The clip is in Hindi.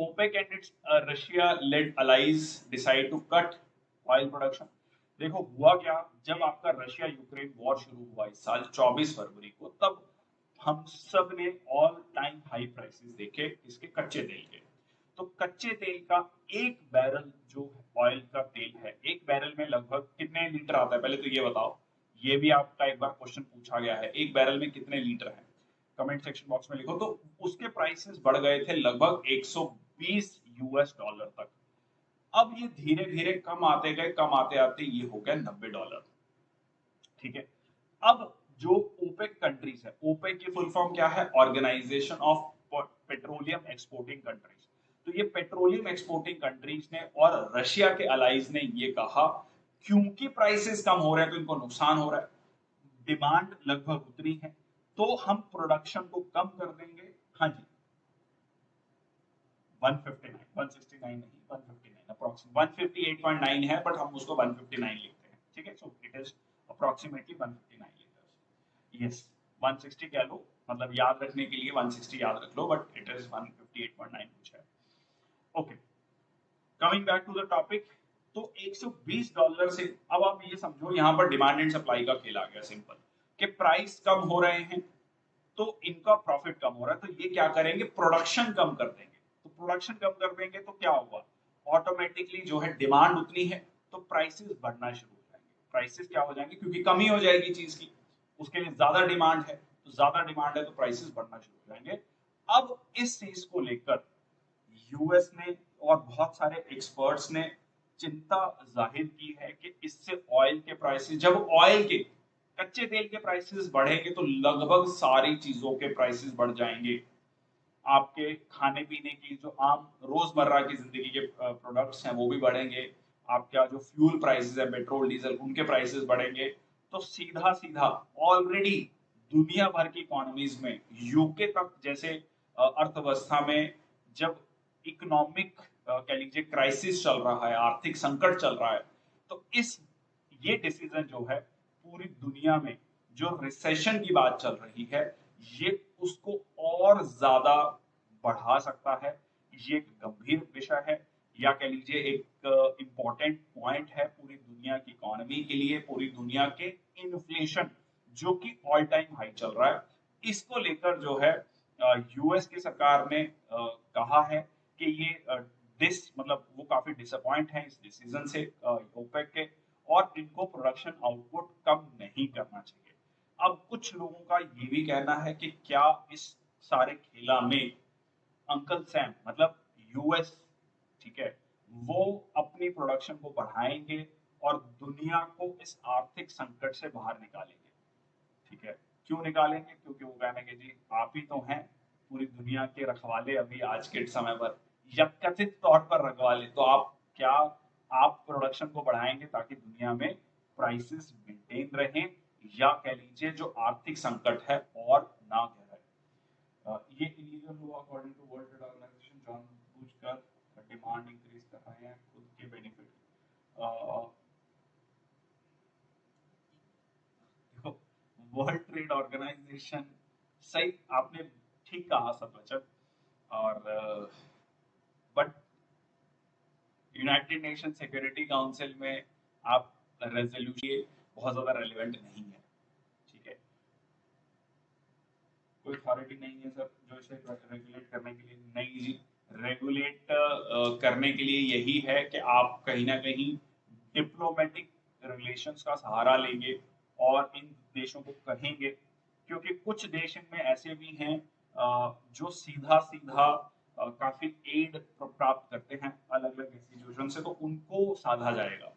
OPEC and its Russia-led allies decide to cut oil production. देखो हुआ क्या, जब आपका रशिया यूक्रेन वॉर शुरू हुआ इस साल 24 फरवरी को, तब हम सब ने ऑल टाइम हाई प्राइसेस देखे इसके कच्चे तेल के। तो कच्चे तेल का एक बैरल जो ऑयल का तेल है, एक बैरल में लगभग कितने लीटर आता है, पहले तो ये बताओ। ये भी आपका एक बार क्वेश्चन पूछा गया है, एक बैरल में कितने लीटर है, कमेंट सेक्शन बॉक्स में लिखो। तो उसके प्राइसेस बढ़ गए थे लगभग 120 यूएस डॉलर तक। अब ये धीरे धीरे कम आते गए, कम आते आते ये हो गया $90। ठीक है, अब जो ओपेक कंट्रीज है, ओपेक की फुल फॉर्म क्या है, organisation of petroleum exporting countries. तो ये पेट्रोलियम एक्सपोर्टिंग कंट्रीज ने और रशिया के अलाइज ने ये कहा, क्योंकि प्राइसेस कम हो रहे हैं तो इनको नुकसान हो रहा है, डिमांड लगभग उतनी है, तो हम प्रोडक्शन को कम कर देंगे। हाँ जी, 159, 169 नहीं, 159 अप्रोक्सीमेट 158.9 है, बट हम उसको 159 लिखते हैं। ठीक है, so it is approximately 159 litres. Yes, 160 कह लो, मतलब याद रखने के लिए 160 याद रख लो, बट इट इज 158.9 कुछ है। Okay, coming back to the topic. तो $120 से, अब आप ये समझो यहाँ पर डिमांड एंड सप्लाई का खेल आ गया सिंपल, कि प्राइस कम हो रहे हैं तो इनका प्रॉफिट कम हो रहा है, तो ये क्या करेंगे, प्रोडक्शन कम कर देंगे। तो प्रोडक्शन कम कर देंगे तो क्या होगा, ऑटोमेटिकली जो है डिमांड उतनी है तो प्राइसेस बढ़ना शुरू हो जाएंगे। प्राइसेस क्या हो जाएंगे, क्योंकि कमी हो जाएगी चीज की, उसके लिए ज्यादा डिमांड है, तो ज्यादा डिमांड है तो प्राइसेस बढ़ना शुरू हो जाएंगे। अब इस चीज को लेकर यूएस ने और बहुत सारे एक्सपर्ट्स ने चिंता जाहिर की है कि इससे ऑयल के प्राइसेस, जब ऑयल के कच्चे तेल के प्राइसेस बढ़ेंगे तो लगभग सारी चीजों के प्राइसेस बढ़ जाएंगे। आपके खाने पीने की जो आम रोजमर्रा की जिंदगी के प्रोडक्ट्स हैं वो भी बढ़ेंगे, आपका जो फ्यूल प्राइसेस है, पेट्रोल डीजल, उनके प्राइसेस बढ़ेंगे। तो सीधा सीधा ऑलरेडी दुनिया भर की इकोनॉमीज में, यूके तक जैसे अर्थव्यवस्था में जब इकोनॉमिक कह लीजिए क्राइसिस चल रहा है, आर्थिक संकट चल रहा है, तो ये डिसीजन जो है पूरी दुनिया में जो रिसेशन की बात चल रही है, ये उसको और ज्यादा बढ़ा सकता है। ये एक गंभीर विषय है, या कह लीजिए एक इंपॉर्टेंट पॉइंट है पूरी दुनिया की इकोनॉमी के लिए, पूरी दुनिया के इन्फ्लेशन जो कि ऑल टाइम हाई चल रहा है, इसको लेकर जो है यूएस की सरकार ने कहा है कि ये मतलब वो काफी डिसअपॉइंट है इस डिसीजन से ओपेक के, और इनको प्रोडक्शन आउटपुट कम नहीं करना चाहिए। अब कुछ लोगों का ये भी कहना है कि क्या इस सारे खेला में अंकल सैम मतलब यूएस, ठीक है, वो अपनी प्रोडक्शन को बढ़ाएंगे और दुनिया को इस आर्थिक संकट से बाहर निकालेंगे। ठीक है, क्यों निकालेंगे, क्योंकि वो कहेंगे जी आप ही तो हैं पूरी दुनिया के रखवाले अभी आज के समय पर, या कथित तौर पर रखवाले, तो आप क्या आप प्रोडक्शन को बढ़ाएंगे ताकि दुनिया में प्राइसेस मेंटेन रहें, या कह लीजिए जो आर्थिक संकट है और ना गहराए। ये इलीगल हुआ according to world trade organisation, जानबूझकर डिमांड इंक्रीज कर रहे हैं खुद के बेनिफिट। वर्ल्ड ट्रेड ऑर्गेनाइजेशन, सही आपने ठीक कहा सब बचत, और but United nation security council में आप रेजोल्यूशन बहुत ज्यादा रेलिवेंट नहीं है। ठीक है, कोई अथॉरिटी नहीं है सर जो इसे रेगुलेट करने के लिए, नहीं जी, रेगुलेट करने के लिए यही है कि आप कहीं ना कहीं डिप्लोमेटिक रिलेशंस का सहारा लेंगे और इन देशों को कहेंगे, क्योंकि कुछ देश इनमें ऐसे भी हैं जो सीधा सीधा काफी एड प्राप्त करते हैं अलग अलग इंस्टीट्यूशन से, तो उनको साधा जाएगा।